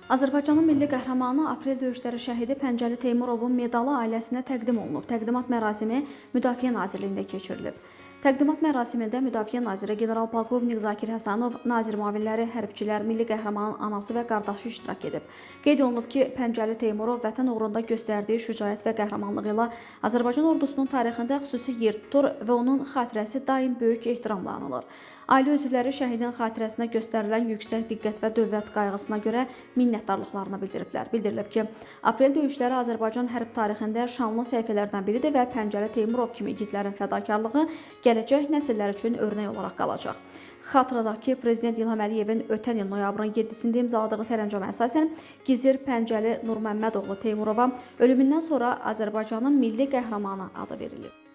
Azərbaycanın milli qəhrəmanı Aprel döyüşləri şəhidi Pəncəli Teymurovun medalı ailəsinə təqdim olunub. Təqdimat mərasimi Müdafiə Nazirliyində keçirilib. Təqdimat mərasimində Müdafiə naziri general-polkovnik Zakir Həsənov, nazir müavinləri, hərbçilər, milli qəhrəmanın anası və qardaşı iştirak edib. Qeyd olunub ki, Pəncəli Teymurov vətən uğrunda göstərdiyi şücaət və qəhrəmanlığı ilə Azərbaycan ordusunun tarixində xüsusi yer tutur və onun xatirəsi daim böyük ehtiramla anılır. Ailə üzvləri şəhidin xatirəsinə göstərilən yüksək diqqət və dövlət qayğısına görə minnətdarlıqlarını bildiriblər. Bildirilib ki, Aprel döyüşləri Azərbaycan hərb tarixində şanlı səhifələrdən biridir və Pəncəli Teymurov kimi igidlərin fədakarlığı gələcək nəsillər üçün örnək olaraq qalacaq. Xatırladaq ki, Prezident İlham Əliyevin ötən il noyabrın 7-sində imzaladığı sərəncama əsasən Gizir Pəncəli Nurməmmədoğlu Teymurova ölümündən sonra Azərbaycanın milli qəhrəmanı adı verilib.